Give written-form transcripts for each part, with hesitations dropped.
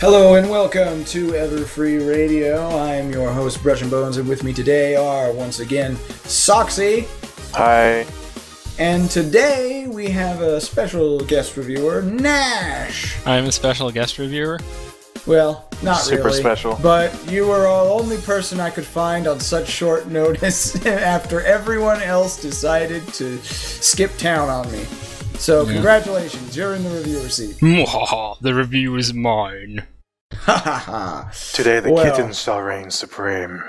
Hello and welcome to Everfree Radio. I'm your host, Brushin, and with me today are, once again, Socksy. Hi. And today we have a special guest reviewer, Nash. I'm a special guest reviewer? Well, not Super really. special. But you were the only person I could find on such short notice after everyone else decided to skip town on me. So, Congratulations, you're in the reviewer seat. Mwahaha, the review is mine. Ha ha ha. Today the kittens shall reign supreme.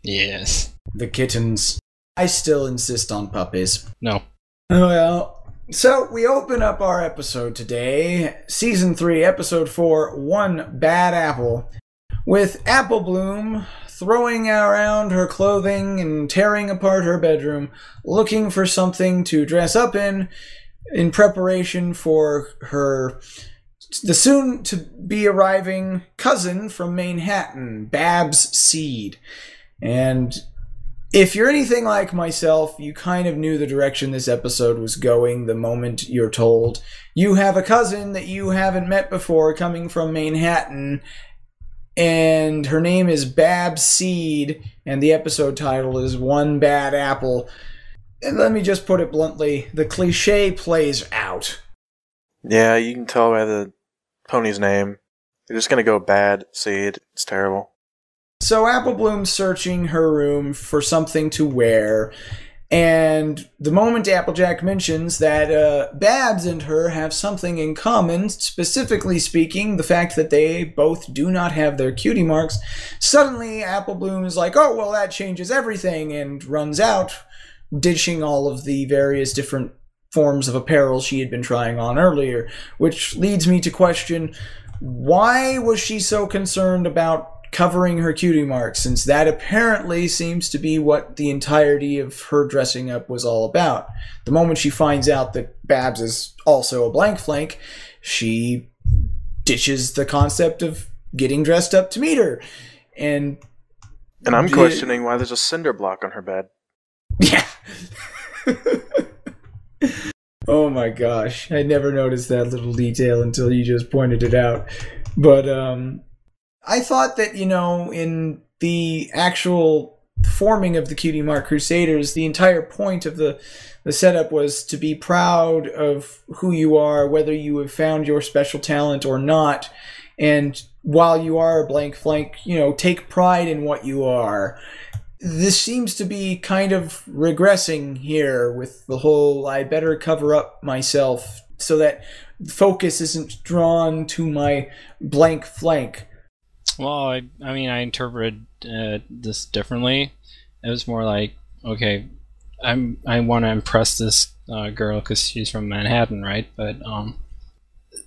Yes. The kittens. I still insist on puppies. No. Well, so we open up our episode today, Season 3, Episode 4, One Bad Apple, with Apple Bloom throwing around her clothing and tearing apart her bedroom, looking for something to dress up in preparation for the soon-to-be-arriving cousin from Manhattan, Babs Seed. And if you're anything like myself, you kind of knew the direction this episode was going the moment you're told. You have a cousin that you haven't met before coming from Manhattan, and her name is Babs Seed, and the episode title is One Bad Apple. And let me just put it bluntly, the cliche plays out. Yeah, you can tell by the pony's name. They're just gonna go Bad Seed. It's terrible. So Apple Bloom's searching her room for something to wear, and the moment Applejack mentions that Babs and her have something in common, specifically speaking, the fact that they both do not have their cutie marks, suddenly Apple Bloom is like, oh, well, that changes everything, and runs out, ditching all of the various different forms of apparel she had been trying on earlier, which leads me to question, why was she so concerned about covering her cutie marks, since that apparently seems to be what the entirety of her dressing up was all about. The moment she finds out that Babs is also a blank flank, she ditches the concept of getting dressed up to meet her. And I'm questioning why there's a cinder block on her bed. Yeah. Oh my gosh. I never noticed that little detail until you just pointed it out. But I thought that, in the actual forming of the Cutie Mark Crusaders, the entire point of the setup was to be proud of who you are, whether you have found your special talent or not. And while you are a blank flank, take pride in what you are. This seems to be kind of regressing here with the whole I better cover up myself so that focus isn't drawn to my blank flank. Well, I interpreted this differently. It was more like, okay, I want to impress this girl because she's from Manhattan, right? But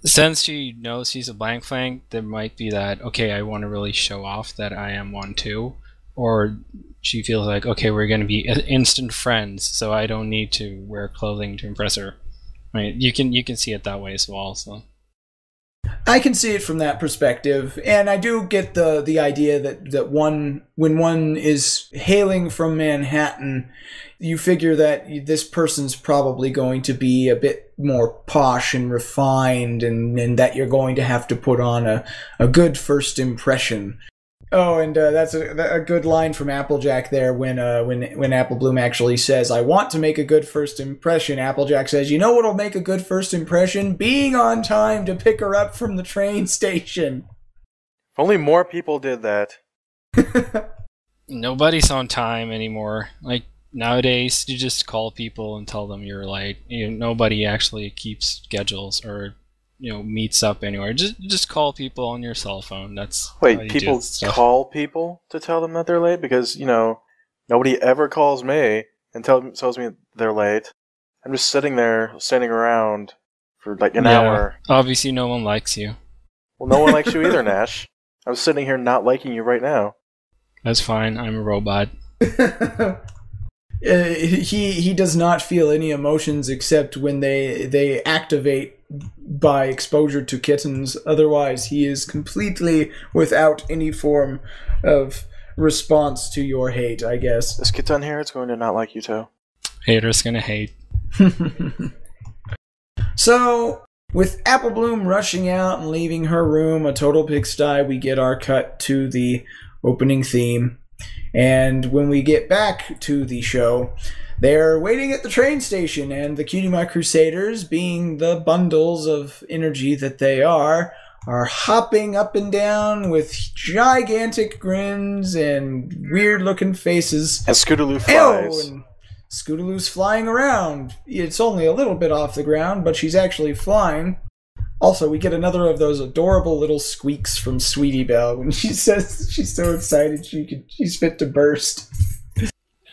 since she knows she's a blank flank, there might be that, okay, I want to really show off that I am one too. Or she feels like, okay, we're going to be instant friends, so I don't need to wear clothing to impress her. Right? You can see it that way as well. So I can see it from that perspective, and I do get the idea that when one is hailing from Manhattan, you figure that this person's probably going to be a bit more posh and refined, and that you're going to have to put on a good first impression. Oh, and that's a good line from Applejack there when Apple Bloom actually says, I want to make a good first impression. Applejack says, you know what'll make a good first impression? Being on time to pick her up from the train station. If only more people did that. Nobody's on time anymore. Like, nowadays, you just call people and tell them you're late. Nobody actually keeps schedules or meets up anywhere. Just call people on your cell phone. That's Wait, people call people to tell them that they're late? Because, nobody ever calls me and tells me they're late. I'm just sitting there, standing around for like an hour. Obviously no one likes you. Well, no one likes you either, Nash. I'm sitting here not liking you right now. That's fine. I'm a robot. He does not feel any emotions except when they activate by exposure to kittens. Otherwise, he is completely without any form of response to your hate, I guess. This kitten here is going to not like you too. Haters gonna hate. So, With Apple Bloom rushing out and leaving her room a total pigsty, we get our cut to the opening theme. And when we get back to the show, they're waiting at the train station, and the Cutie Mark Crusaders, being the bundles of energy that they are hopping up and down with gigantic grins and weird-looking faces. And Scootaloo flies. And Scootaloo's flying around. It's only a little bit off the ground, but she's actually flying. Also, we get another of those adorable little squeaks from Sweetie Belle when she says she's so excited she's fit to burst.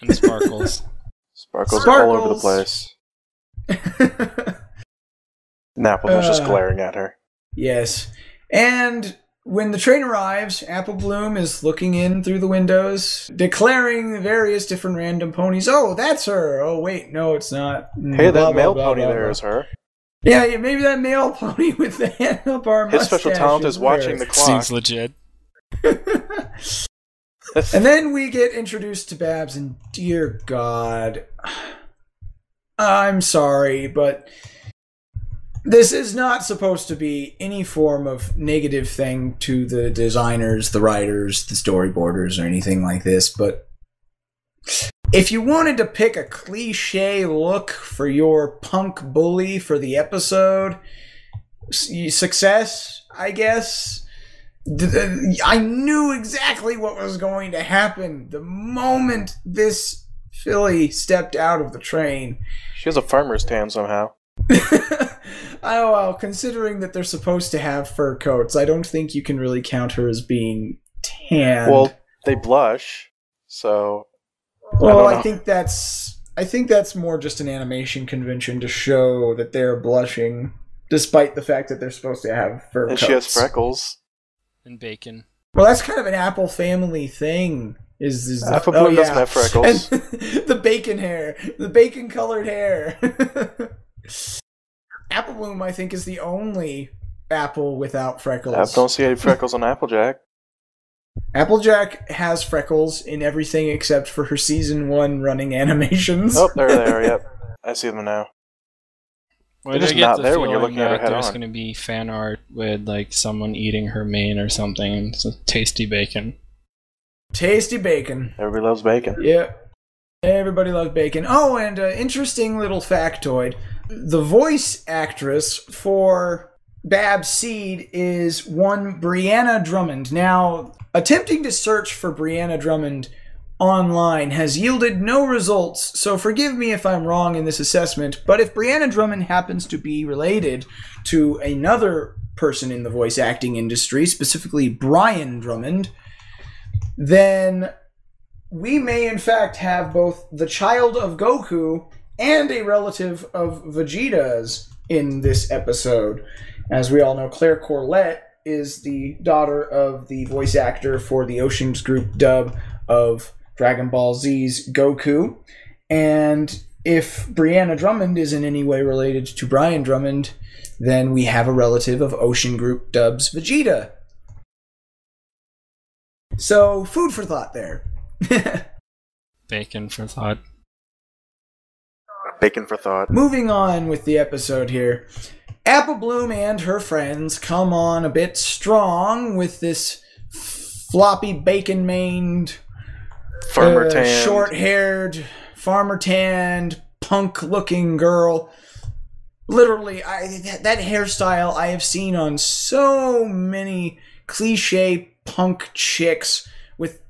And Sparkles. Sparkles all over the place. Napple was just glaring at her. Yes. And when the train arrives, Apple Bloom is looking in through the windows, declaring various different random ponies. Oh, that's her. Oh, wait, no, it's not. Hey, that male pony there is her. Yeah, maybe that male pony with the handlebar mustache. His special talent is watching the clock. Seems legit. And then we get introduced to Babs, and dear God, I'm sorry, but this is not supposed to be any form of negative thing to the designers, the writers, the storyboarders, or anything like this, but if you wanted to pick a cliche look for your punk bully for the episode, success, I guess. I knew exactly what was going to happen the moment this filly stepped out of the train. She has a farmer's tan somehow. Oh, well, considering that they're supposed to have fur coats, I don't think you can really count her as being tan. Well, they blush, so... Well, I think that's more just an animation convention to show that they're blushing, despite the fact that they're supposed to have fur coats. And she has freckles. And bacon. Well, that's kind of an Apple family thing. Apple Bloom doesn't have freckles. And the bacon hair. The bacon-colored hair. Apple Bloom, I think, is the only apple without freckles. I don't see any freckles on Applejack. Applejack has freckles in everything except for her Season 1 running animations. Oh, there they are, yep. I see them now. Well, They're just not there when you're looking at her head on. There's going to be fan art with like someone eating her mane or something, and it's a tasty bacon. Tasty bacon. Everybody loves bacon. Yeah. Everybody loves bacon. Oh, and interesting little factoid. The voice actress for Babs Seed is one Brianna Drummond. Now, attempting to search for Brianna Drummond online has yielded no results, so forgive me if I'm wrong in this assessment, but if Brianna Drummond happens to be related to another person in the voice acting industry, specifically Brian Drummond, then we may in fact have both the child of Goku and a relative of Vegeta's in this episode. As we all know, Claire Corlett is the daughter of the voice actor for the Oceans Group dub of Dragon Ball Z's Goku. And if Brianna Drummond is in any way related to Brian Drummond, then we have a relative of Ocean Group dub's Vegeta. So, food for thought there. Bacon for thought. Bacon for thought. Moving on with the episode here. Apple Bloom and her friends come on a bit strong with this floppy bacon-maned, farmer-tanned, short-haired, farmer-tanned, punk-looking girl. Literally, that hairstyle I have seen on so many cliche punk chicks. With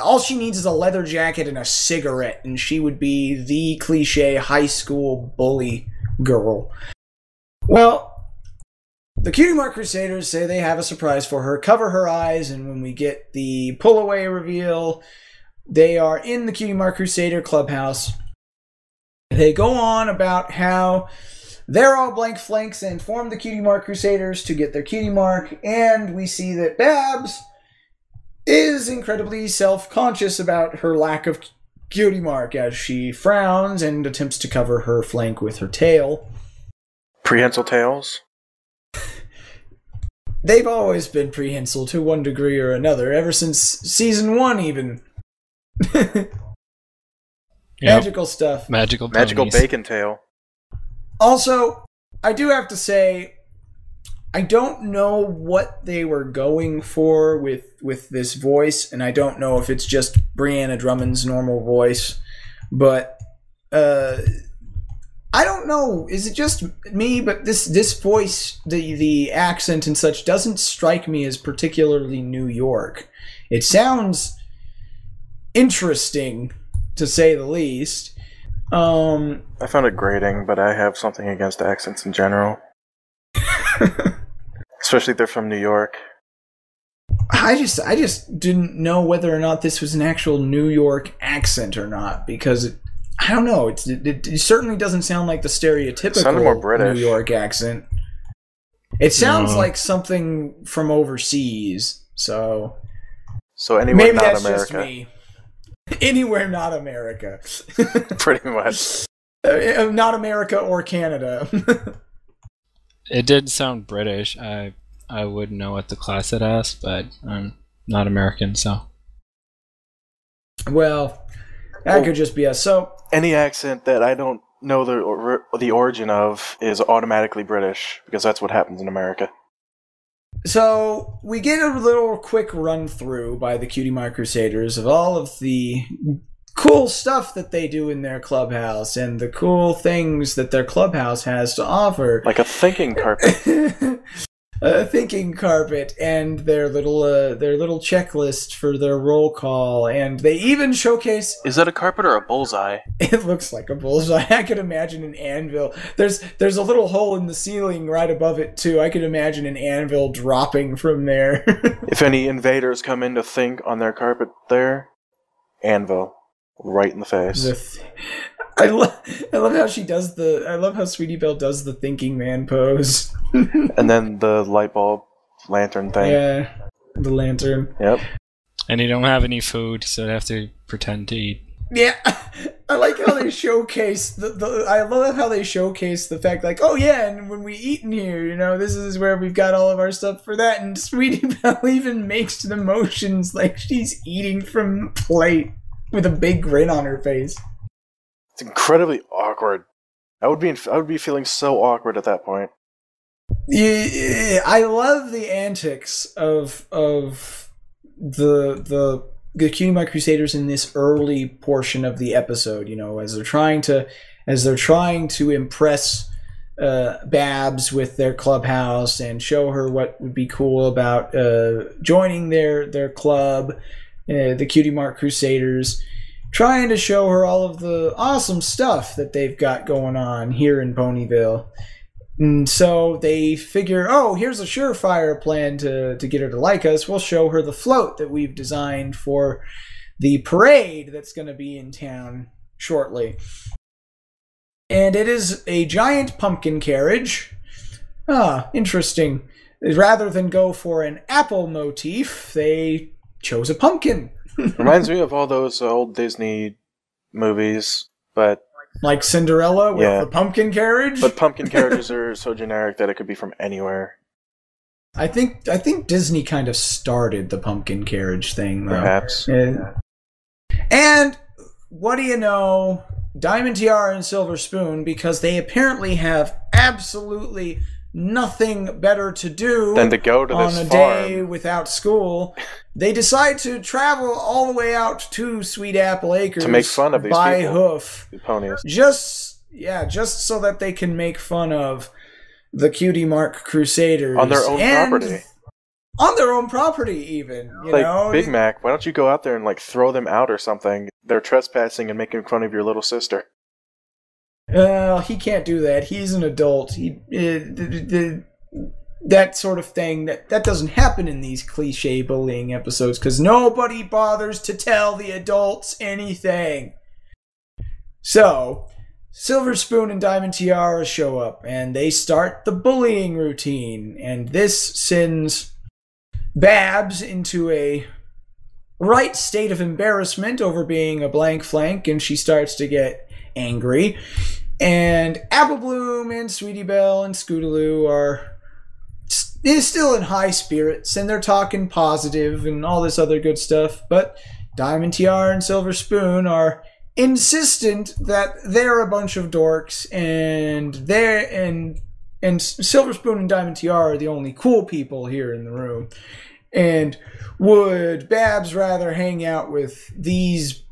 all she needs is a leather jacket and a cigarette, and she would be the cliche high school bully girl. Well, the Cutie Mark Crusaders say they have a surprise for her, cover her eyes, and when we get the pull-away reveal, they are in the Cutie Mark Crusader Clubhouse. They go on about how they're all blank flanks and form the Cutie Mark Crusaders to get their cutie mark, and we see that Babs is incredibly self-conscious about her lack of cutie mark as she frowns and attempts to cover her flank with her tail. Prehensile tails? They've always been prehensile to one degree or another, ever since Season 1 even. Yep. Magical stuff. Magical bacon tail. Also, I do have to say, I don't know what they were going for with this voice, and I don't know if it's just Brianna Drummond's normal voice, but I don't know. Is it just me? But this voice, the accent and such, doesn't strike me as particularly New York. It sounds interesting, to say the least. I found it grating, but I have something against accents in general. Especially if they're from New York. I just didn't know whether or not this was an actual New York accent or not, because I don't know. It certainly doesn't sound like the stereotypical more British. New York accent. It sounds like something from overseas. So anywhere maybe not that's America. just me. Anywhere not America. Pretty much. Not America or Canada. It did sound British. I would know what the class it asked, but I'm not American, so. Well, that could just be us. So any accent that I don't know the origin of is automatically British, because that's what happens in America. So we get a little quick run through by the Cutie Mark Crusaders of all of the cool stuff that they do in their clubhouse and the cool things that their clubhouse has to offer. Like a thinking carpet. A thinking carpet and their little checklist for their roll call, and they even showcase. Is that a carpet or a bullseye? It looks like a bullseye. I could imagine an anvil. There's a little hole in the ceiling right above it too. I could imagine an anvil dropping from there. If any invaders come in to think on their carpet there, anvil right in the face. I love how she does I love how Sweetie Belle does the thinking man pose. And then the light bulb lantern thing. Yeah, the lantern. Yep. And you don't have any food, so they have to pretend to eat. Yeah, I like how they showcase I love how they showcase the fact, like, oh yeah, and when we eat in here, this is where we've got all of our stuff for that. And Sweetie Belle even makes the motions like she's eating from the plate with a big grin on her face. It's incredibly awkward. I would be feeling so awkward at that point. Yeah, I love the antics of the Cutie Mark Crusaders in this early portion of the episode. As they're trying to impress Babs with their clubhouse and show her what would be cool about joining their club, the Cutie Mark Crusaders. Trying to show her all of the awesome stuff that they've got going on here in Ponyville. And so they figure, oh, here's a surefire plan to get her to like us. We'll show her the float that we've designed for the parade that's going to be in town shortly. And it is a giant pumpkin carriage. Interesting. Rather than go for an apple motif, they chose a pumpkin. Reminds me of all those old Disney movies, but like Cinderella with the pumpkin carriage. But pumpkin carriages are so generic that it could be from anywhere. I think Disney kind of started the pumpkin carriage thing, though. Perhaps. And what do you know? Diamond Tiara and Silver Spoon, because they apparently have absolutely nothing better to do than to go to this on a farm. Day without school, they decide to travel all the way out to Sweet Apple Acres to make fun of these by people. hoof, the ponies. just so that they can make fun of the Cutie Mark Crusaders on their own property. On their own property, even. Big Mac, why don't you go out there and throw them out or something? They're trespassing and making fun of your little sister. He can't do that. He's an adult. That sort of thing, that doesn't happen in these cliche bullying episodes because nobody bothers to tell the adults anything. So, Silver Spoon and Diamond Tiara show up and they start the bullying routine, and this sends Babs into a right state of embarrassment over being a blank flank, and she starts to get angry. And Apple Bloom and Sweetie Belle and Scootaloo are still in high spirits, and they're talking positive and all this other good stuff. But Diamond Tiara and Silver Spoon are insistent that they're a bunch of dorks, and and Silver Spoon and Diamond Tiara are the only cool people here in the room. And would Babs rather hang out with these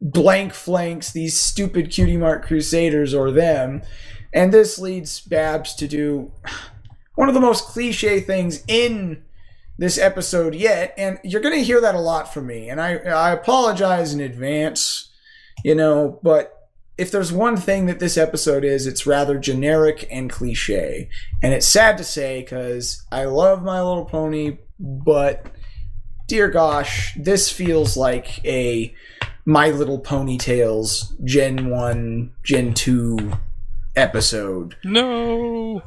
blank flanks, these stupid Cutie Mark Crusaders, or them? And this leads Babs to do one of the most cliche things in this episode yet, and you're going to hear that a lot from me, and I apologize in advance, but if there's one thing that this episode is, it's rather generic and cliche. And it's sad to say, because I love My Little Pony, but dear gosh, this feels like a My Little Ponytails Gen 1, Gen 2 episode. No!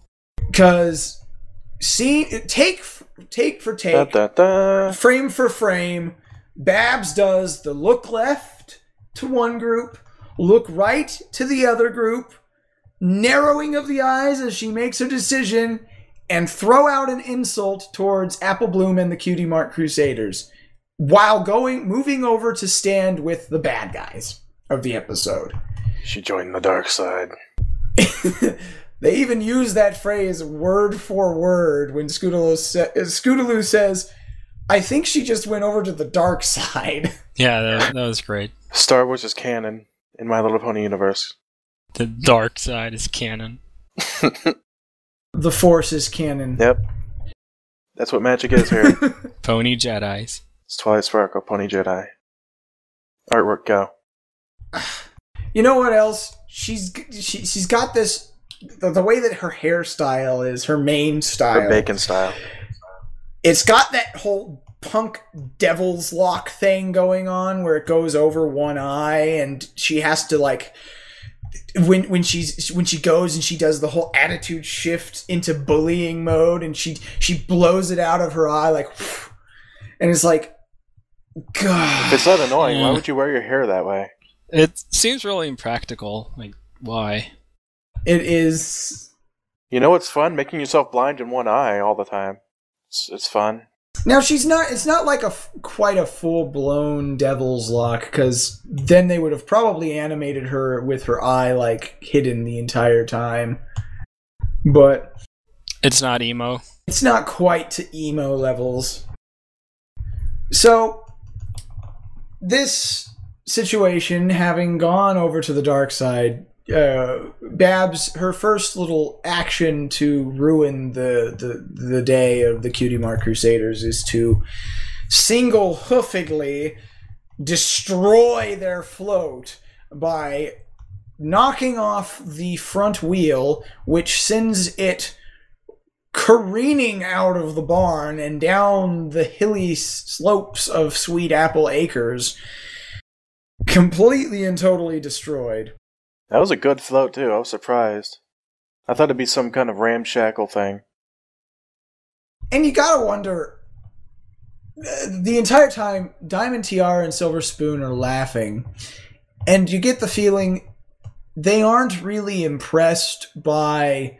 Because, take for take, frame for frame, Babs does the look left to one group, look right to the other group, narrowing of the eyes as she makes her decision, and throw out an insult towards Apple Bloom and the Cutie Mark Crusaders, while moving over to stand with the bad guys of the episode. She joined the dark side. They even use that phrase word for word when Scootaloo says, I think she just went over to the dark side. Yeah, that was great. Star Wars is canon in My Little Pony universe. The dark side is canon. The Force is canon. Yep. That's what magic is here. Pony Jedis. It's Twilight Sparkle, Pony Jedi. Artwork, go. You know what else? She's got this, the way that her hairstyle is, her main style. Her bacon style. It's got that whole punk devil's lock thing going on where it goes over one eye, and she has to, like, when she goes and she does the whole attitude shift into bullying mode, and she blows it out of her eye, like, and it's like, God. If it's that annoying, why would you wear your hair that way? It seems really impractical. Like, why? It is. You know what's fun? Making yourself blind in one eye all the time. It's fun. Now, it's not like quite a full-blown devil's lock, because then they would have probably animated her with her eye, like, hidden the entire time. But it's not emo. It's not quite to emo levels. So, this situation, having gone over to the dark side, Babs, her first little action to ruin the day of the Cutie Mark Crusaders is to single-hoofedly destroy their float by knocking off the front wheel, which sends it careening out of the barn and down the hilly slopes of Sweet Apple Acres, completely and totally destroyed. That was a good float, too. I was surprised. I thought it'd be some kind of ramshackle thing. And you gotta wonder, the entire time, Diamond Tiara and Silver Spoon are laughing, and you get the feeling they aren't really impressed by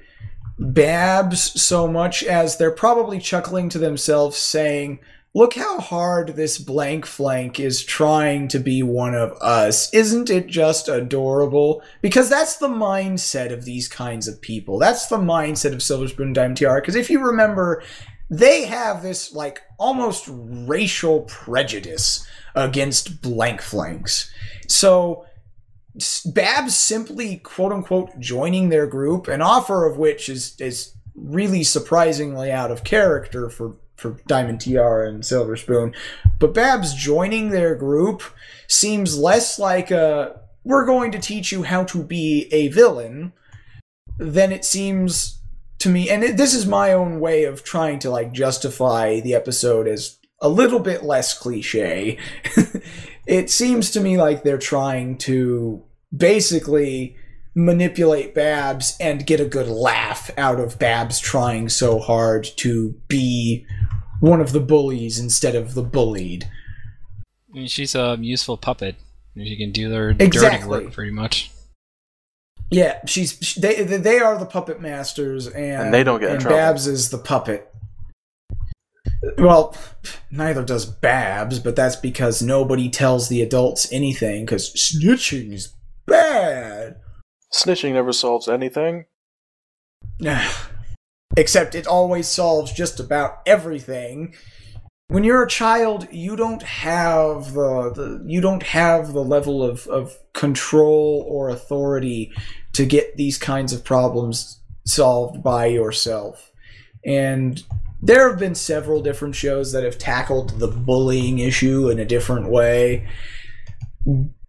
Babs so much as they're probably chuckling to themselves saying, look how hard this blank flank is trying to be one of us. Isn't it just adorable? Because that's the mindset of these kinds of people. That's the mindset of Silver Spoon and Diamond Tiara. Because if you remember, they have this, like, almost racial prejudice against blank flanks. So Babs simply, quote-unquote, joining their group, an offer of which is really surprisingly out of character for Diamond Tiara and Silver Spoon. But Babs joining their group seems less like we're going to teach you how to be a villain than it seems to me. And this is my own way of trying to, like, justify the episode as a little bit less cliche. It seems to me like they're trying to basically manipulate Babs and get a good laugh out of Babs trying so hard to be one of the bullies instead of the bullied. I mean, she's a useful puppet. She can do their dirty work pretty much. Yeah, they are the puppet masters, and they don't get in trouble. Babs is the puppet. Well, neither does Babs, but that's because nobody tells the adults anything, because snitching's bad. Snitching never solves anything. except it always solves just about everything. When you're a child, you don't have the level of control or authority to get these kinds of problems solved by yourself. And there have been several different shows that have tackled the bullying issue in a different way.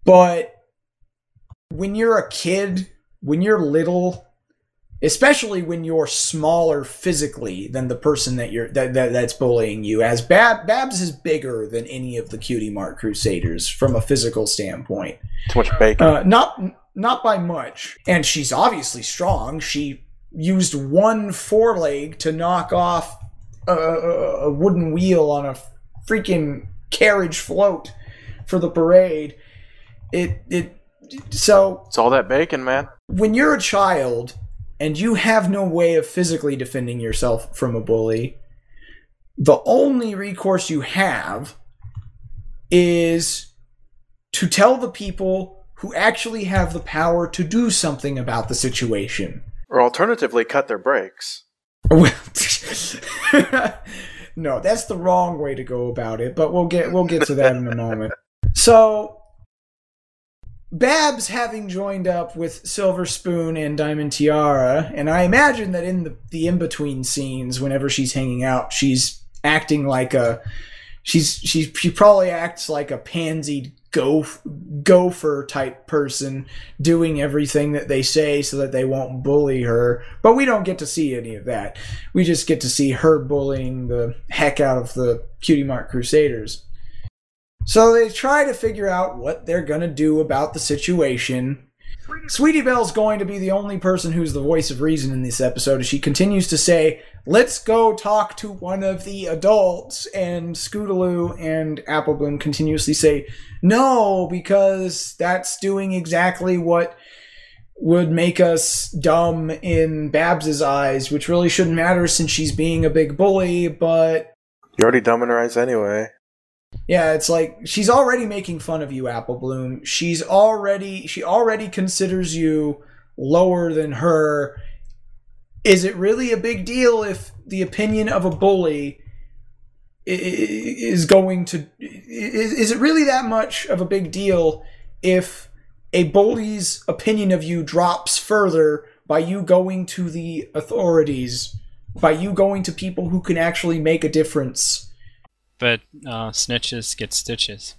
But when you're a kid, when you're little, especially when you're smaller physically than the person that's bullying you, as Babs is bigger than any of the Cutie Mark Crusaders from a physical standpoint. Too much bacon. Not by much. And she's obviously strong. She used one foreleg to knock off a wooden wheel on a freaking carriage float for the parade. So It's all that bacon, man. when you're a child and you have no way of physically defending yourself from a bully, the only recourse you have is to tell the people who actually have the power to do something about the situation. Or alternatively, cut their brakes. Well, no, that's the wrong way to go about it, but we'll get to that in a moment. So, Babs having joined up with Silver Spoon and Diamond Tiara, and I imagine that in the in-between scenes, whenever she's hanging out, she's acting like she probably acts like a pansied gopher type person, doing everything that they say so that they won't bully her. But we don't get to see any of that. We just get to see her bullying the heck out of the Cutie Mark Crusaders. So they try to figure out what they're going to do about the situation. Sweetie Belle's going to be the only person who's the voice of reason in this episode, as she continues to say, "Let's go talk to one of the adults," and Scootaloo and Applebloom continuously say, "No, because that's doing exactly what would make us dumb in Babs's eyes, which really shouldn't matter since she's being a big bully, but..." You're already dumb in her eyes anyway. Yeah, it's like, she's already making fun of you, Applebloom. She already considers you lower than her. Is it really a big deal if the opinion of a bully is going to... Is it really that much of a big deal if a bully's opinion of you drops further by you going to the authorities, by you going to people who can actually make a difference? But snitches get stitches.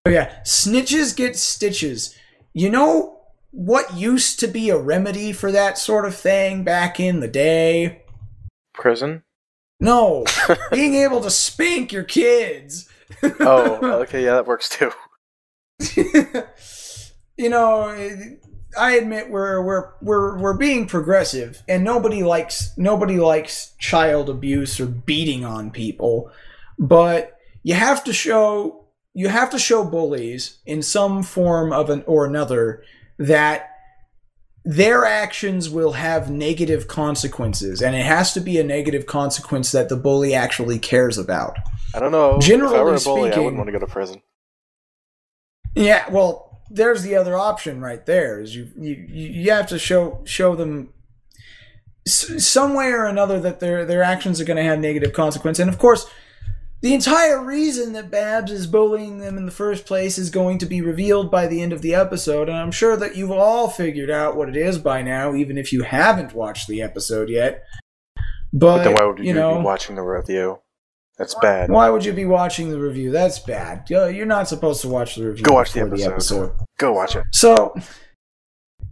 Oh yeah, snitches get stitches. You know what used to be a remedy for that sort of thing back in the day? Prison? No, being able to spank your kids. Oh, okay, yeah, that works too. You know, I admit we're being progressive, and nobody likes child abuse or beating on people. But you have to show bullies in some form or another that their actions will have negative consequences, and it has to be a negative consequence that the bully actually cares about. I don't know. Generally if I were a bully, speaking, I wouldn't want to go to prison. Yeah, well, there's the other option right there. Is you have to show them some way or another that their actions are going to have negative consequence, and of course, the entire reason that Babs is bullying them in the first place is going to be revealed by the end of the episode, and I'm sure that you've all figured out what it is by now, even if you haven't watched the episode yet. But then why would you be watching the review? That's bad. Why would you be watching the review? That's bad. You're not supposed to watch the review. Go watch the before episode. Go watch it. So,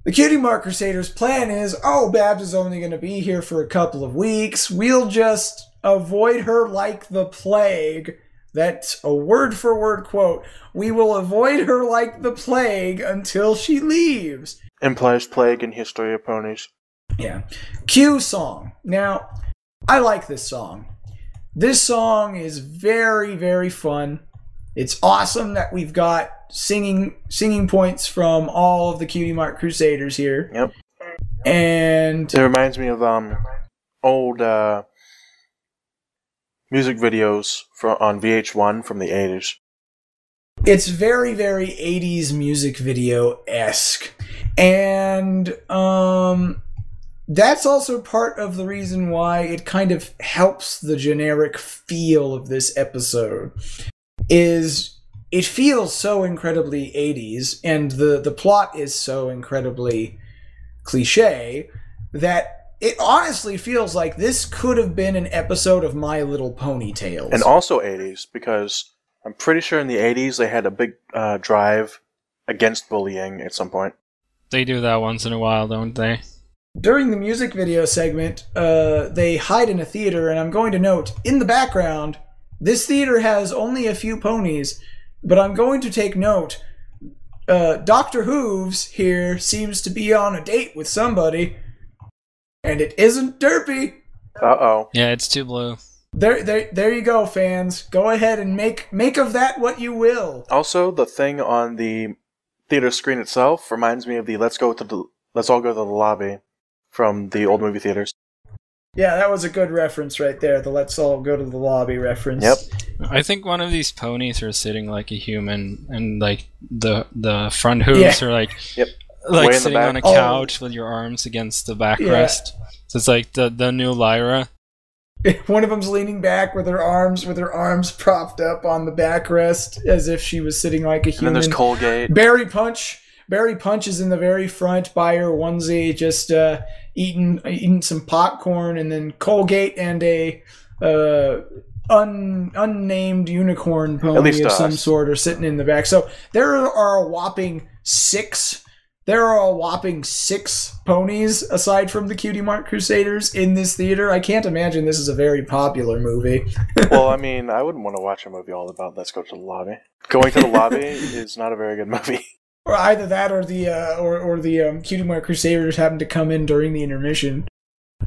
the Cutie Mark Crusaders' plan is, Babs is only going to be here for a couple of weeks. We'll just avoid her like the plague. That's a word-for-word quote. We will avoid her like the plague until she leaves. Implies plague in History of Ponies. Yeah. Cue song. Now, I like this song. This song is very, very fun. It's awesome that we've got singing points from all of the Cutie Mark Crusaders here. Yep. And it reminds me of old music videos on VH1 from the 80s. It's very, very 80s music video-esque. And that's also part of the reason why it kind of helps the generic feel of this episode. Is it feels so incredibly 80s, and the plot is so incredibly cliche that it honestly feels like this could have been an episode of My Little Pony Tales. And also 80s, because I'm pretty sure in the 80s they had a big drive against bullying at some point. They do that once in a while, don't they? During the music video segment, they hide in a theater, and I'm going to note, in the background, this theater has only a few ponies, but I'm going to take note, Dr. Hooves here seems to be on a date with somebody, and it isn't Derpy. Uh-oh. Yeah, it's too blue. There you go, fans. Go ahead and make of that what you will. Also, the thing on the theater screen itself reminds me of the Let's all go to the lobby from the old movie theaters. Yeah, that was a good reference right there, the let's all go to the lobby reference. Yep. I think one of these ponies are sitting like a human, and like the front hooves are like like sitting on a couch with your arms against the backrest. So it's like the new Lyra. One of them's leaning back with her arms propped up on the backrest as if she was sitting like a human. And then there's Colgate. Barry Punch is in the very front by her onesie, just eating some popcorn, and then Colgate and a unnamed unicorn pony of some sort are sitting in the back. So there are a whopping six ponies aside from the Cutie Mark Crusaders in this theater. I can't imagine this is a very popular movie. Well, I mean, I wouldn't want to watch a movie all about Let's Go to the Lobby. Going to the lobby is not a very good movie. Or either that, or the Cutie Mark Crusaders happen to come in during the intermission.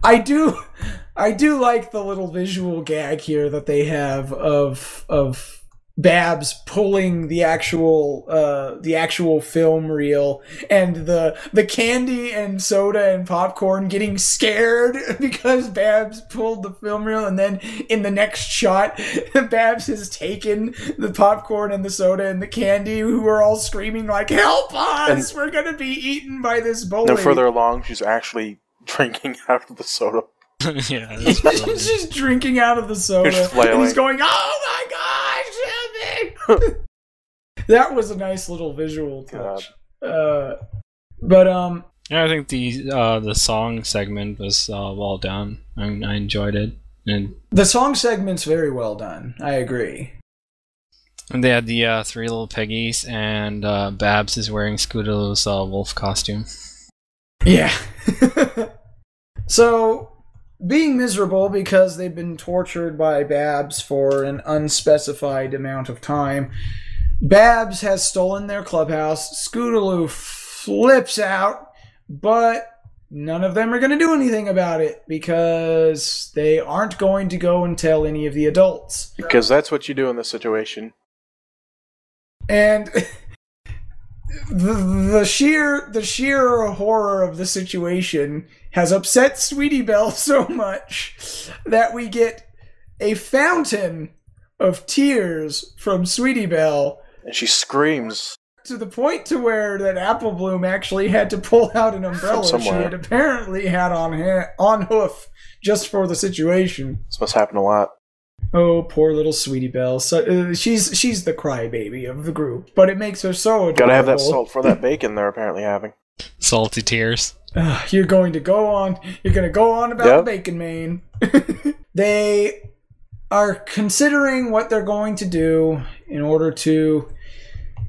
I do like the little visual gag here that they have of Babs pulling the actual film reel, and the candy and soda and popcorn getting scared because Babs pulled the film reel, and then in the next shot Babs has taken the popcorn and the soda and the candy, who are all screaming like, "Help us! And we're gonna be eaten by this bully." No further along, she's actually drinking out of the soda. Yeah, she's drinking out of the soda, and he's going, "Oh my gosh, help me!" That was a nice little visual touch. Yeah, I think the song segment was well done. I enjoyed it, and the song segment's very well done. I agree. And they had the three little piggies, and Babs is wearing Scootaloo's wolf costume. Yeah. So, being miserable because they've been tortured by Babs for an unspecified amount of time, Babs has stolen their clubhouse. Scootaloo flips out, but none of them are going to do anything about it because they aren't going to go and tell any of the adults. Because that's what you do in this situation. And the sheer horror of the situation has upset Sweetie Belle so much that we get a fountain of tears from Sweetie Belle. And she screams. To the point to where that Apple Bloom actually had to pull out an umbrella she had apparently had on hoof just for the situation. This must happen a lot. Oh, poor little Sweetie Belle. So, she's the crybaby of the group, but it makes her so adorable. Gotta have that salt for that bacon they're apparently having. Salty tears. You're going to go on about the bacon main. They are considering what they're going to do in order to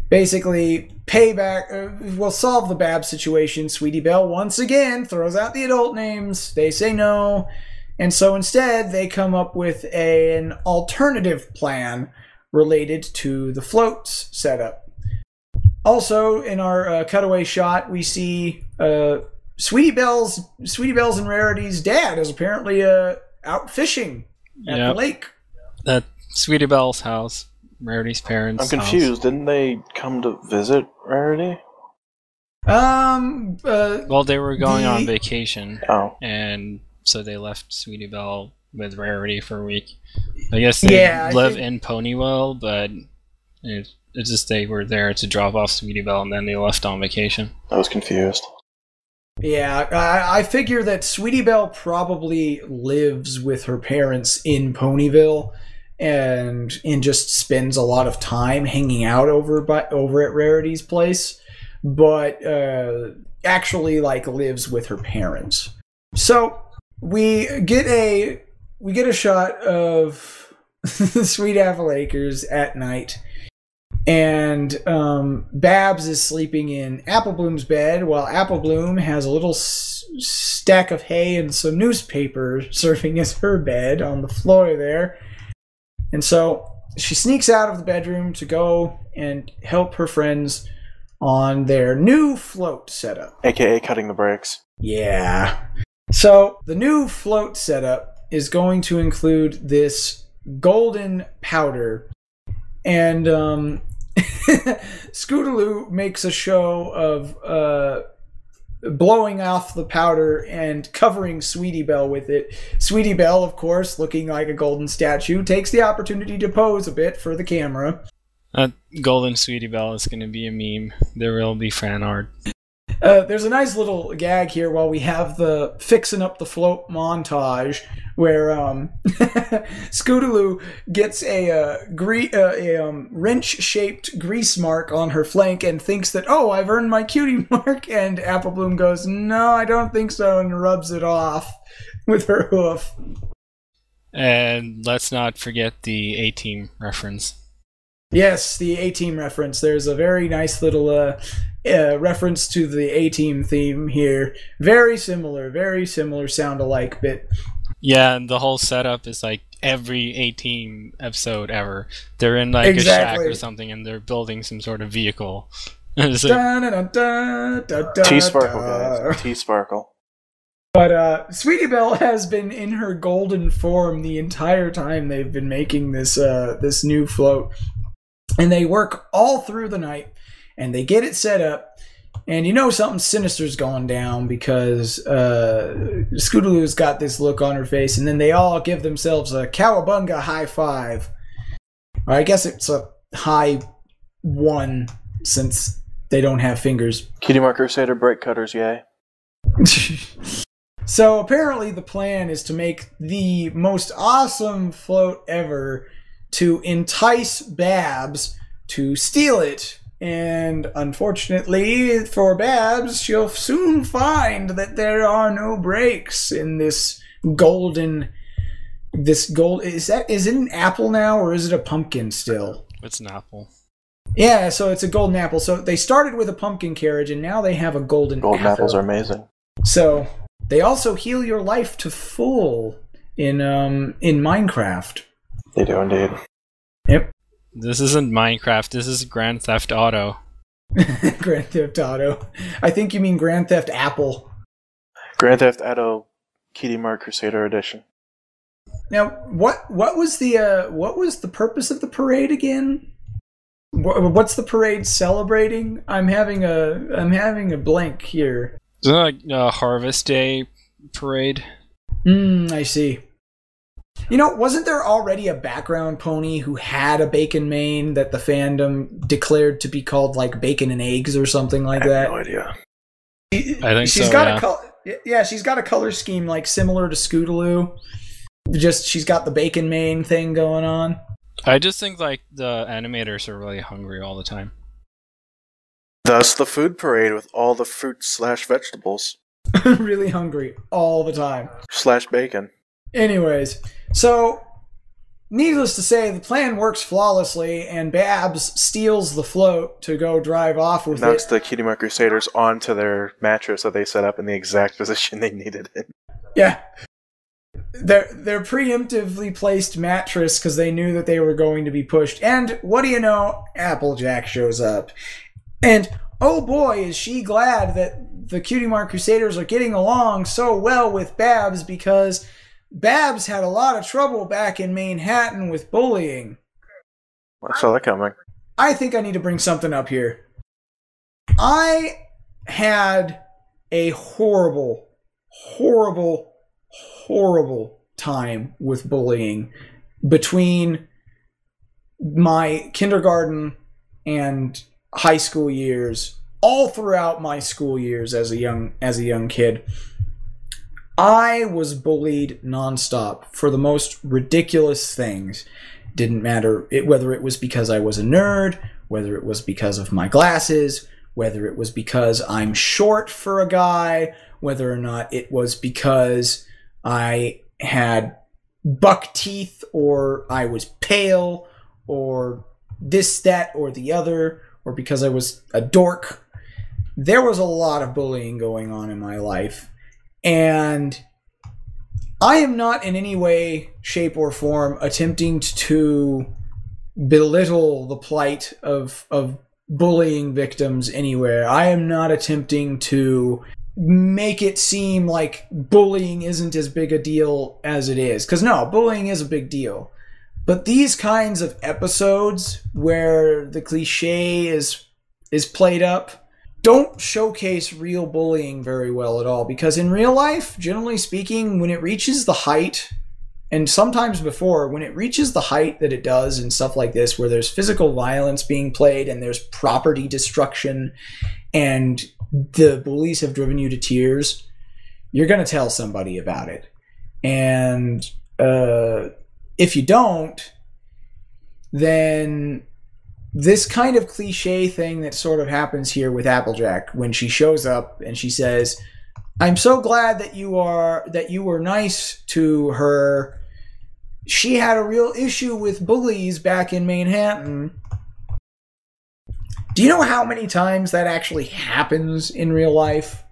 basically pay back, solve the Babs situation. Sweetie Belle once again throws out the adult names. They say no. And so instead, they come up with an alternative plan related to the floats setup. Also, in our cutaway shot, we see Sweetie Belle's and Rarity's dad is apparently out fishing at the lake. At Sweetie Belle's house, Rarity's parents' I'm confused. house. Didn't they come to visit Rarity? Well, they were going on vacation. Oh. And so they left Sweetie Belle with Rarity for a week. I guess they live in Ponyville, but it's just they were there to drop off Sweetie Belle, and then they left on vacation. I was confused. Yeah, I figure that Sweetie Belle probably lives with her parents in Ponyville, and just spends a lot of time hanging out over at Rarity's place, but actually like lives with her parents. So we get a shot of Sweet Apple Acres at night. And Babs is sleeping in Apple Bloom's bed, while Apple Bloom has a little stack of hay and some newspaper serving as her bed on the floor there. And so she sneaks out of the bedroom to go and help her friends on their new float setup. AKA cutting the brakes. Yeah. So the new float setup is going to include this golden powder. And Scootaloo makes a show of blowing off the powder and covering Sweetie Belle with it. Sweetie Belle, of course, looking like a golden statue, takes the opportunity to pose a bit for the camera. Golden Sweetie Belle is going to be a meme. There will be fan art. There's a nice little gag here while we have the fixing up the float montage where Scootaloo gets a wrench-shaped grease mark on her flank and thinks that, oh, I've earned my cutie mark, and Apple Bloom goes, no, I don't think so, and rubs it off with her hoof. And let's not forget the A-Team reference. Yes, the A-Team reference. There's a very nice little reference to the A-Team theme here. Very similar sound-alike bit. Yeah, and the whole setup is like every A-Team episode ever. They're in like a shack or something, and they're building some sort of vehicle. T-Sparkle, guys. T-Sparkle. But Sweetie Belle has been in her golden form the entire time they've been making this new float. And they work all through the night, and they get it set up, and something sinister's going down because Scootaloo's got this look on her face, and then they all give themselves a cowabunga high five. Or I guess it's a high one, since they don't have fingers. Cutie Mark Crusader break cutters, yay. So apparently the plan is to make the most awesome float ever, to entice Babs to steal it. And unfortunately for Babs, she'll soon find that there are no brakes in this gold. Is it an apple now, or is it a pumpkin still? It's an apple. Yeah, so it's a golden apple. So they started with a pumpkin carriage, and now they have a golden apple. Golden apples are amazing. So they also heal your life to full in Minecraft. They do indeed. Yep. This isn't Minecraft, this is Grand Theft Auto. Grand Theft Auto. I think you mean Grand Theft Apple. Grand Theft Auto Cutie Mark Crusader Edition. Now, what was the purpose of the parade again? What's the parade celebrating? I'm having a blank here. Isn't it like a Harvest Day parade? I see. Wasn't there already a background pony who had a bacon mane that the fandom declared to be called like Bacon and Eggs or something like that? I have no idea. I think she's so, got yeah. She's got a color scheme like similar to Scootaloo. Just she's got the bacon mane thing going on. I just think like the animators are really hungry all the time. Thus the food parade with all the fruit/vegetables. Really hungry all the time. /bacon. Anyways, so needless to say, the plan works flawlessly, and Babs steals the float to go drive off with Knocks the Cutie Mark Crusaders onto their mattress that they set up in the exact position they needed it. Yeah. Their preemptively placed mattress, because they knew that they were going to be pushed. And what do you know? Applejack shows up. And oh boy, is she glad that the Cutie Mark Crusaders are getting along so well with Babs, because Babs had a lot of trouble back in Manhattan with bullying. I saw that coming. I think I need to bring something up here. I had a horrible time with bullying between my kindergarten and high school years all throughout my school years as a young kid, I was bullied nonstop for the most ridiculous things. Didn't matter whether it was because I was a nerd, whether it was because of my glasses, whether it was because I'm short for a guy, whether or not it was because I had buck teeth, or I was pale, or this, that, or the other, or because I was a dork. There was a lot of bullying going on in my life. And I am not in any way, shape, or form attempting to belittle the plight of bullying victims anywhere. I am not attempting to make it seem like bullying isn't as big a deal as it is. Because no, bullying is a big deal. But these kinds of episodes where the cliche is played up don't showcase real bullying very well at all. Because in real life, generally speaking, when it reaches the height, and sometimes before, when it reaches the height that it does and stuff like this, where there's physical violence being played and there's property destruction and the bullies have driven you to tears, you're going to tell somebody about it. And if you don't, then this kind of cliche thing that sort of happens here with Applejack when she shows up and she says, "I'm so glad that you were nice to her. She had a real issue with bullies back in Manhattan." Do you know how many times that actually happens in real life,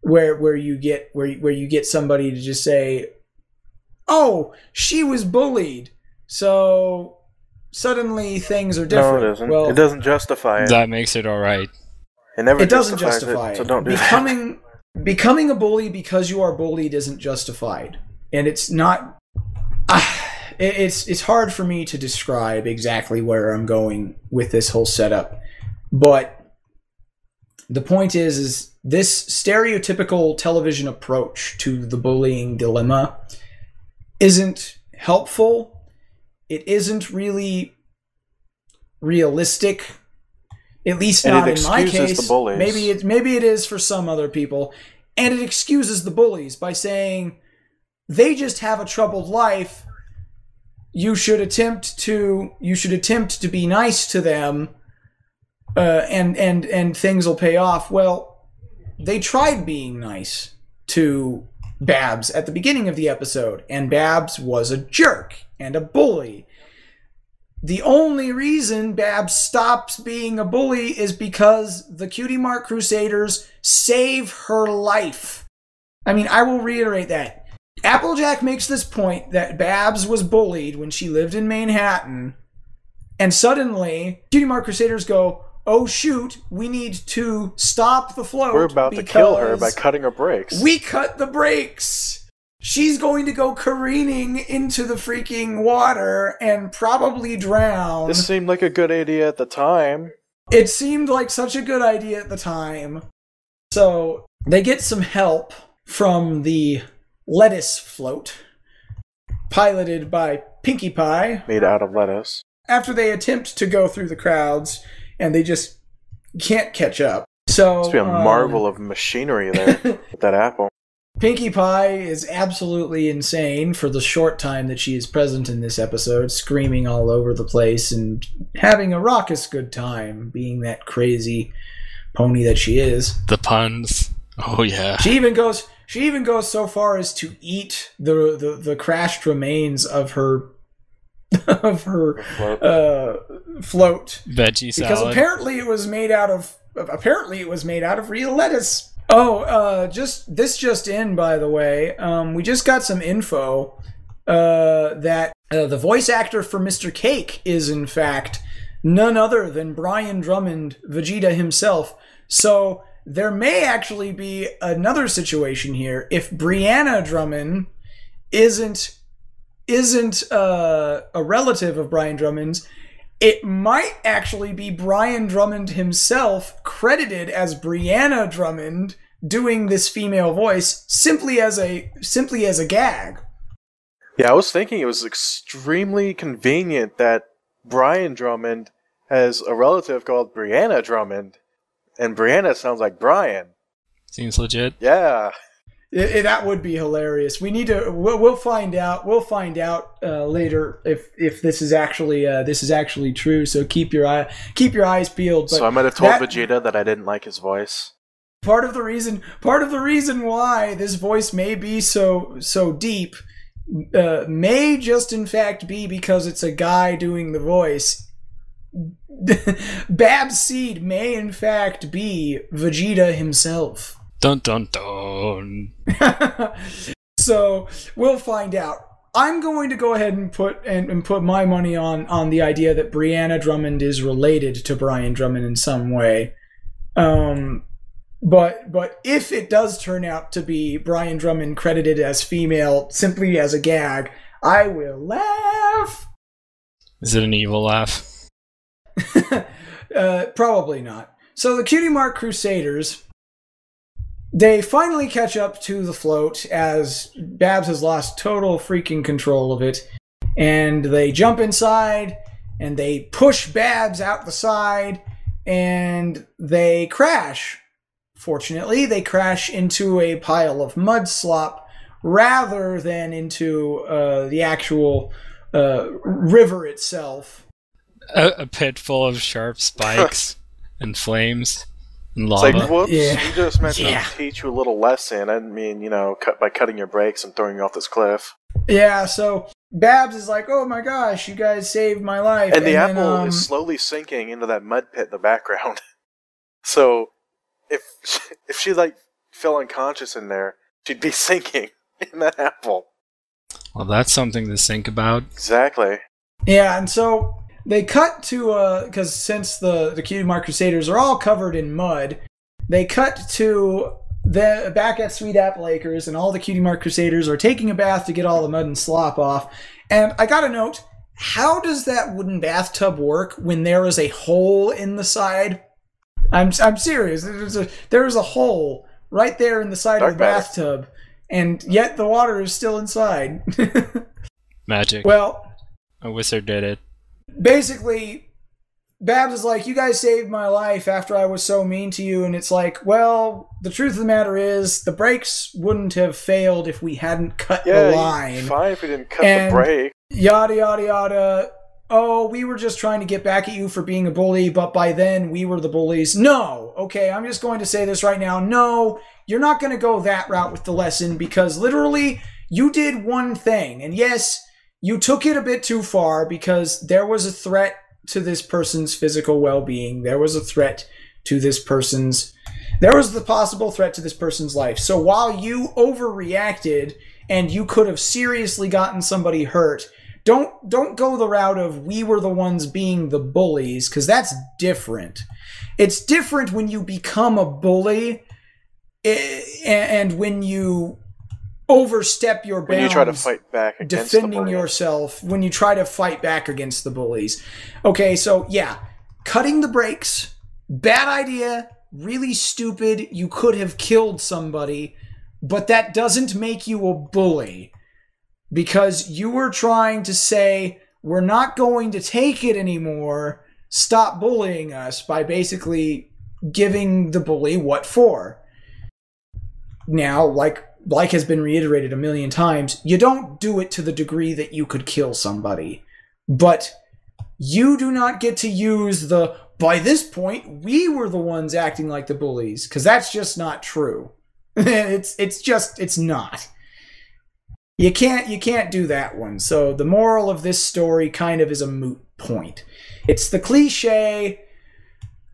where you get somebody to just say, "Oh, she was bullied, so suddenly things are different"? No, it doesn't. Well, it doesn't justify it. That makes it all right. It never. It doesn't justifies justify it. So don't do that. Becoming a bully because you are bullied isn't justified, and it's not. It's hard for me to describe exactly where I'm going with this whole setup, but the point is this stereotypical television approach to the bullying dilemma isn't helpful. It isn't really realistic, at least not in my case. The bullies. Maybe it is for some other people, and it excuses the bullies by saying they just have a troubled life. You should attempt to be nice to them, and things will pay off. Well, they tried being nice to Babs at the beginning of the episode, and Babs was a jerk and a bully. The only reason Babs stops being a bully is because the Cutie Mark Crusaders save her life. I mean, I will reiterate that. Applejack makes this point that Babs was bullied when she lived in Manhattan, and suddenly Cutie Mark Crusaders go, "Oh shoot, we need to stop the float. We're about to kill her by cutting her brakes. We cut the brakes. She's going to go careening into the freaking water and probably drown." This seemed like a good idea at the time. It seemed like such a good idea at the time. So they get some help from the lettuce float, piloted by Pinkie Pie. Made out of lettuce. After they attempt to go through the crowds, and they just can't catch up. So must be a marvel of machinery there with that apple. Pinkie Pie is absolutely insane for the short time that she is present in this episode, screaming all over the place and having a raucous good time, being that crazy pony that she is. The puns. Oh yeah. She even goes so far as to eat the crashed remains of her float. Veggie salad. Because apparently it was made out of real lettuce. Oh, this just in, by the way. We just got some info that the voice actor for Mr. Cake is in fact none other than Brian Drummond, Vegeta himself. So there may actually be another situation here. If Brianna Drummond isn't a relative of Brian Drummond's, it might actually be Brian Drummond himself credited as Brianna Drummond doing this female voice simply as a gag. Yeah, I was thinking it was extremely convenient that Brian Drummond has a relative called Brianna Drummond. And Brianna sounds like Brian. Seems legit. Yeah. That would be hilarious. We need to. We'll find out. We'll find out later if this is actually true. So keep your eyes peeled. But so I might have told Vegeta that I didn't like his voice. Part of the reason why this voice may be so deep may just in fact be because it's a guy doing the voice. Bab's seed may in fact be Vegeta himself. Dun dun dun. So we'll find out. I'm going to go ahead and put my money on the idea that Brianna Drummond is related to Brian Drummond in some way. But if it does turn out to be Brian Drummond credited as female simply as a gag, I will laugh. Is it an evil laugh? Probably not. So the Cutie Mark Crusaders, they finally catch up to the float as Babs has lost total freaking control of it. And they jump inside, and they push Babs out the side, and they crash. Fortunately, they crash into a pile of mud slop rather than into the actual river itself. A pit full of sharp spikes and flames and It's lava. like, whoops, Yeah. you just meant Yeah. to teach you a little lesson. I didn't mean, by cutting your brakes and throwing you off this cliff. Yeah, so Babs is like, oh my gosh, you guys saved my life. And the then, apple is slowly sinking into that mud pit in the background. So, if she fell unconscious in there, she'd be sinking in that apple. Well, that's something to think about. Exactly. Yeah, and so they cut to, because since the Cutie Mark Crusaders are all covered in mud, they cut to back at Sweet Apple Acres, and all the Cutie Mark Crusaders are taking a bath to get all the mud and slop off. And I gotta note, how does that wooden bathtub work when there is a hole in the side? I'm serious. There's a hole right there in the side of the bathtub, and yet the water is still inside. Magic. Well, A wizard did it. basically, Babs is like, you guys saved my life after I was so mean to you, and it's like, well, the truth of the matter is, the brakes wouldn't have failed if we hadn't cut the line. Fine if we didn't cut the brake. Yada, yada, yada. Oh, we were just trying to get back at you for being a bully, but by then we were the bullies. No! Okay, I'm just going to say this right now. No, you're not going to go that route with the lesson, because literally, you did one thing. And yes, you took it a bit too far, because there was a threat to this person's physical well-being. There was a threat to this person's... There was the possible threat to this person's life. So while you overreacted, and you could have seriously gotten somebody hurt... Don't go the route of we were the ones being the bullies, because that's different. It's different when you become a bully and when you overstep your bounds. When you try to fight back against defending yourself, when you try to fight back against the bullies. Okay, so yeah, cutting the brakes, bad idea, really stupid. You could have killed somebody, but that doesn't make you a bully. Because you were trying to say, we're not going to take it anymore, stop bullying us, by basically giving the bully what for. Now, like has been reiterated a million times, you don't do it to the degree that you could kill somebody. But you do not get to use the, by this point, we were the ones acting like the bullies, because that's just not true. It's not. You can't do that one. So the moral of this story kind of is a moot point. It's the cliche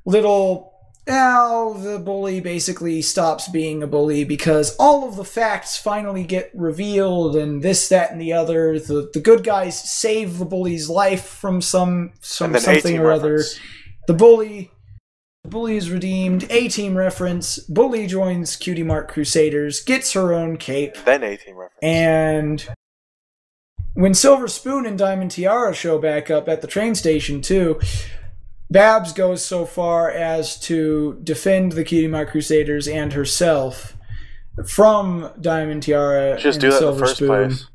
little, the bully basically stops being a bully because all of the facts finally get revealed and this, that, and the other. The good guys save the bully's life from something or other. The bully is redeemed. A-Team reference. Bully joins Cutie Mark Crusaders, gets her own cape. Then A-Team reference. And when Silver Spoon and Diamond Tiara show back up at the train station too, Babs goes so far as to defend the Cutie Mark Crusaders and herself from Diamond Tiara and Just do that Silver in the first Spoon. place.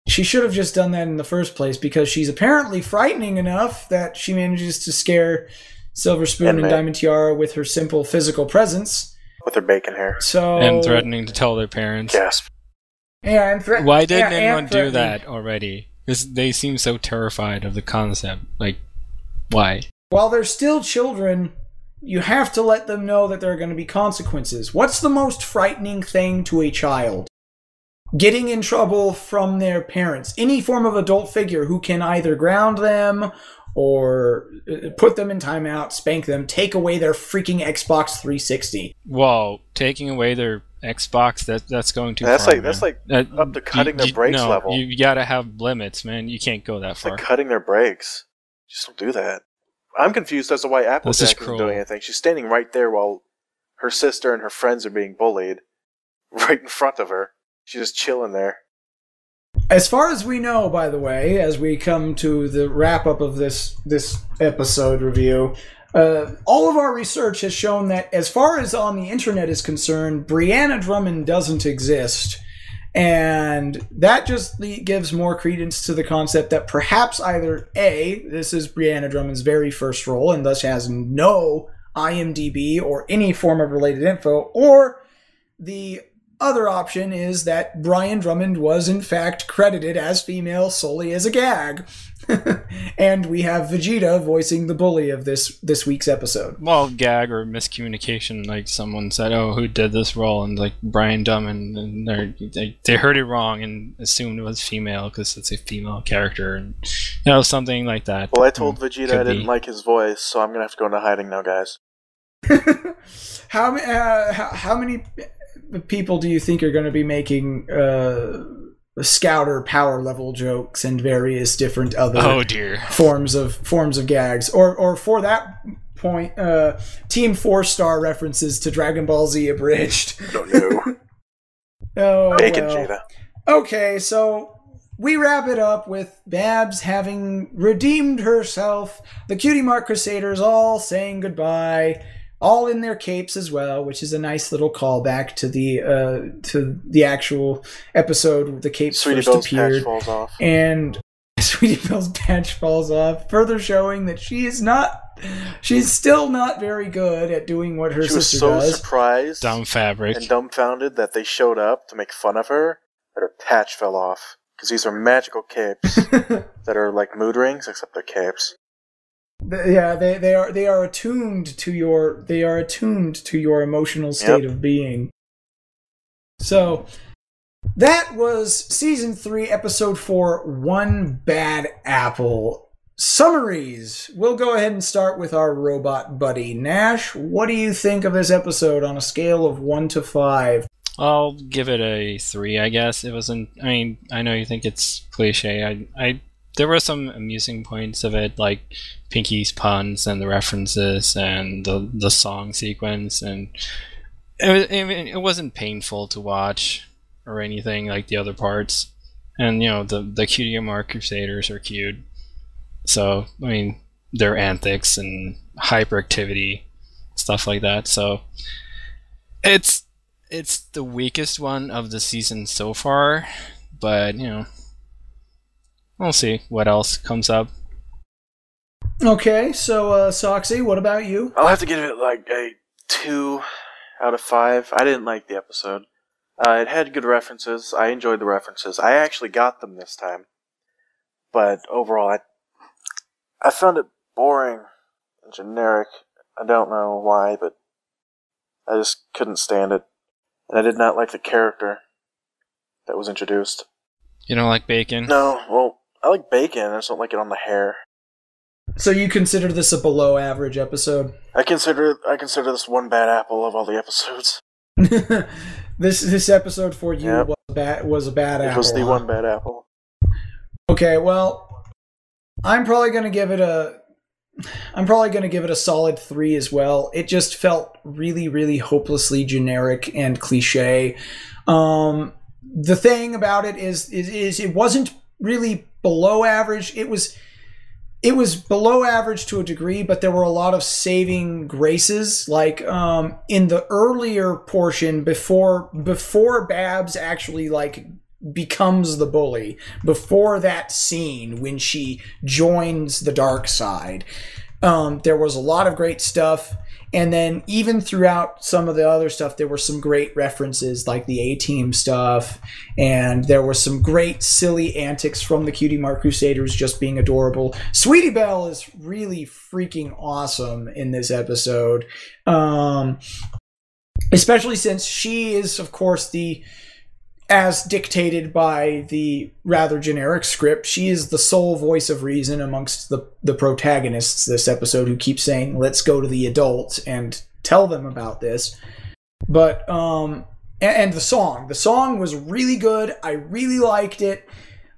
She should have just done that in the first place because she's apparently frightening enough that she manages to scare Silver Spoon and Diamond Tiara with her simple physical presence. With her bacon hair. And threatening to tell their parents. Gasp. Yeah, and why didn't anyone do that already? Because they seem so terrified of the concept. Like, why? While they're still children, you have to let them know that there are going to be consequences. What's the most frightening thing to a child? Getting in trouble from their parents. Any form of adult figure who can either ground them or put them in timeout, spank them, take away their freaking Xbox 360. Well, taking away their Xbox, that's going too far. That's like up to cutting their brakes level. You gotta have limits, man. You can't go that far. Like cutting their brakes. Just don't do that. I'm confused as to why Applejack isn't doing anything. She's standing right there while her sister and her friends are being bullied. Right in front of her. She's just chilling there. As far as we know, by the way, as we come to the wrap-up of this episode review, all of our research has shown that as far as on the internet is concerned, Brianna Drummond doesn't exist. And that just gives more credence to the concept that perhaps either A, this is Brianna Drummond's very first role and thus has no IMDb or any form of related info, or the other option is that Brian Drummond was in fact credited as female solely as a gag. And we have Vegeta voicing the bully of this week's episode. Well, gag or miscommunication, like someone said, oh, who did this role? And like Brian Drummond, and they heard it wrong and assumed it was female because it's a female character, and something like that. Well, I told Vegeta I didn't like his voice, so I'm going to have to go into hiding now, guys. How many people do you think are going to be making scouter power level jokes and various different other forms of gags, or for that point, Team 4-Star references to Dragon Ball Z abridged? Don't know. Oh, Bacon Jada. Okay, so we wrap it up with Babs having redeemed herself, the Cutie Mark Crusaders all saying goodbye, all in their capes as well, which is a nice little callback to the actual episode. The capes Sweetie first Belle's appeared, patch falls off, and Sweetie Belle's patch falls off, further showing that she's still not very good at doing what her sister does. She was so surprised, and dumbfounded that they showed up to make fun of her that her patch fell off, because these are magical capes that are like mood rings, except they're capes. Yeah, they are attuned to your emotional state of being. So that was season 3, episode 4, One Bad Apple. Summaries. We'll go ahead and start with our robot buddy Nash. What do you think of this episode on a scale of 1 to 5? I'll give it a 3, I guess. It wasn't. I mean, I know you think it's cliche. There were some amusing points of it, like Pinky's puns and the references and the song sequence, and it wasn't painful to watch or anything like the other parts. And the Cutie Mark Crusaders are cute, so I mean their antics and hyperactivity, stuff like that. So it's the weakest one of the season so far, but we'll see what else comes up. Okay, so Socksy, what about you? I'll have to give it like a 2 out of 5. I didn't like the episode. It had good references. I enjoyed the references. I actually got them this time. But overall, I found it boring and generic. I don't know why, but I just couldn't stand it. And I did not like the character that was introduced. You don't like bacon? No, well, I like bacon. I just don't like it on the hair. So you consider this a below average episode? I consider this one bad apple of all the episodes. This episode for you was a bad apple. It was the one bad apple. Okay, well, I'm probably gonna give it a solid 3 as well. It just felt really, really hopelessly generic and cliche. The thing about it is it wasn't really below average. It was below average to a degree, but there were a lot of saving graces. Like in the earlier portion, before Babs actually becomes the bully, before that scene when she joins the dark side, There was a lot of great stuff. And then even throughout some of the other stuff, there were some great references like the A-Team stuff. And there were some great silly antics from the Cutie Mark Crusaders just being adorable. Sweetie Belle is really freaking awesome in this episode. Especially since she is, of course, as dictated by the rather generic script, she is the sole voice of reason amongst the protagonists this episode, who keep saying, let's go to the adults and tell them about this. But, and the song was really good. I really liked it.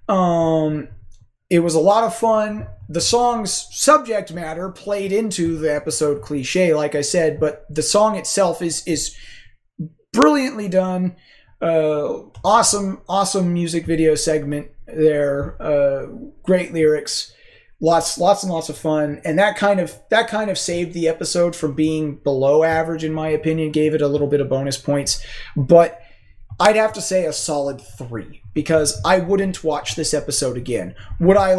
It was a lot of fun. The song's subject matter played into the episode cliche, like I said, but the song itself is brilliantly done. Awesome music video segment there. Great lyrics, lots and lots of fun, and that kind of saved the episode from being below average, in my opinion. Gave it a little bit of bonus points, but I'd have to say a solid 3, because I wouldn't watch this episode again. Would I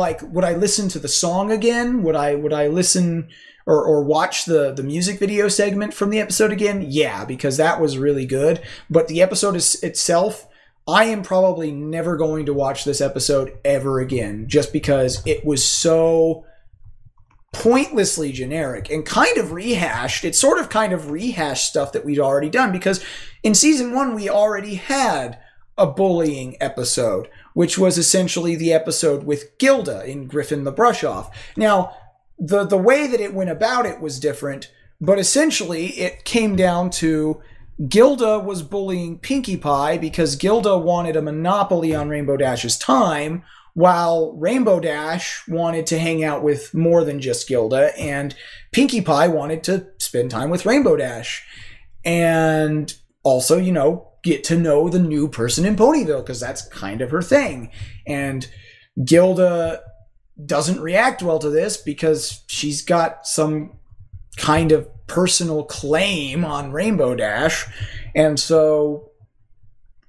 listen to the song again? Would I listen or watch the music video segment from the episode again? Yeah, because that was really good. But the episode itself, I am probably never going to watch this episode ever again, just because it was so pointlessly generic and kind of rehashed. It sort of kind of rehashed stuff that we'd already done, because in season 1 we already had a bullying episode, which was essentially the episode with Gilda in Griffin the Brush-Off. Now, the way that it went about it was different, but essentially it came down to Gilda was bullying Pinkie Pie because Gilda wanted a monopoly on Rainbow Dash's time, while Rainbow Dash wanted to hang out with more than just Gilda, and Pinkie Pie wanted to spend time with Rainbow Dash. And also, get to know the new person in Ponyville, because that's kind of her thing. And Gilda doesn't react well to this because she's got some kind of personal claim on Rainbow Dash. And so,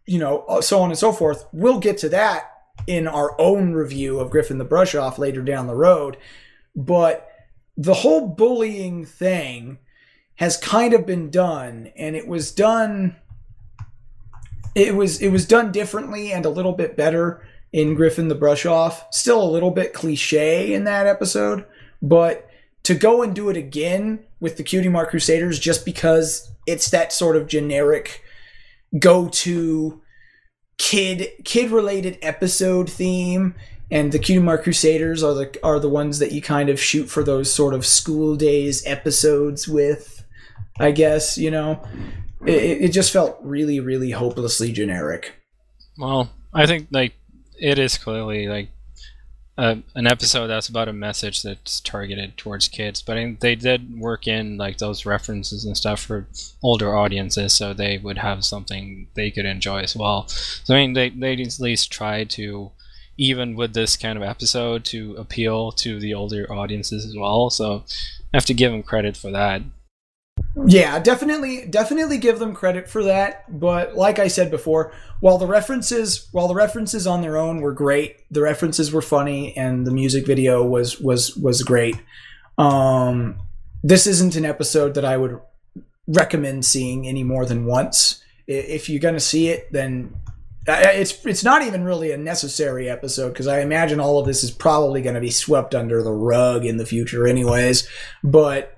so on and so forth. We'll get to that in our own review of Griffin the Brush-Off later down the road. But the whole bullying thing has kind of been done, and it was done differently and a little bit better in Griffin the Brush-Off. Still a little bit cliche in that episode, but to go and do it again with the Cutie Mark Crusaders just because it's that sort of generic go-to kid-related episode theme, and the Cutie Mark Crusaders are the ones that you kind of shoot for those sort of school days episodes with, I guess, It just felt really, really hopelessly generic. Well, I think it is clearly an episode that's about a message that's targeted towards kids, but they did work in those references and stuff for older audiences, so they would have something they could enjoy as well. So they at least tried to, even with this kind of episode, to appeal to the older audiences as well. So I have to give them credit for that. Yeah, definitely give them credit for that. But like I said before, while the references on their own were great, the references were funny, and the music video was great. This isn't an episode that I would recommend seeing any more than once. If you're gonna see it, then it's not even really a necessary episode, because I imagine all of this is probably going to be swept under the rug in the future, anyways. But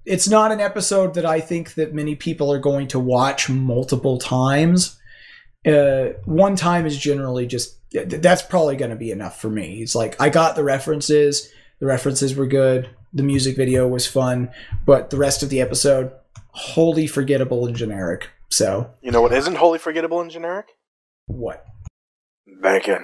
it's not an episode that I think that many people are going to watch multiple times. One time is generally that's probably going to be enough for me. It's I got the references were good, the music video was fun, but the rest of the episode, wholly forgettable and generic. So, you know what isn't wholly forgettable and generic? What? Bacon.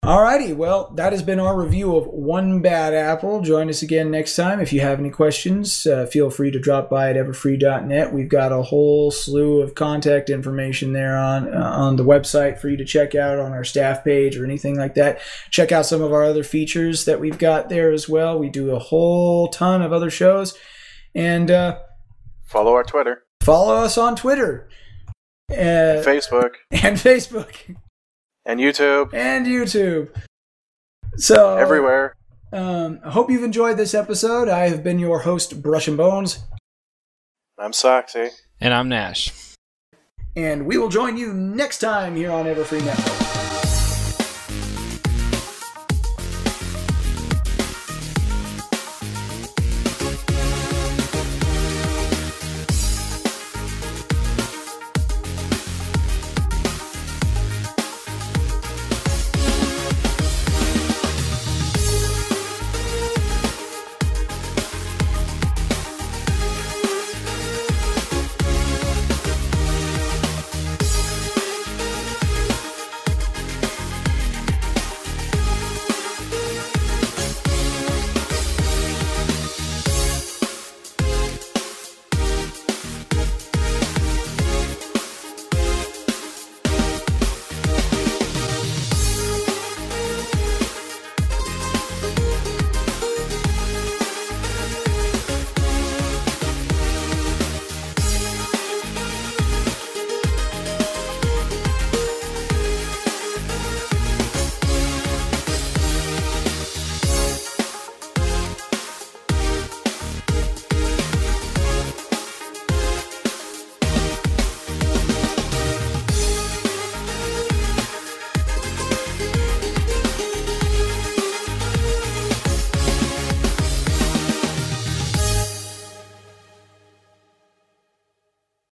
Alrighty, well, that has been our review of One Bad Apple. Join us again next time. If you have any questions, feel free to drop by at everfree.net. We've got a whole slew of contact information there on the website for you to check out on our staff page or anything like that. Check out some of our other features that we've got there as well. We do a whole ton of other shows. And follow our Twitter. Follow us on Twitter. And Facebook. And Facebook. And YouTube. So everywhere. I hope you've enjoyed this episode. I have been your host, Brushin Bones. I'm Socksy. And I'm Nash. And we will join you next time here on Everfree Network.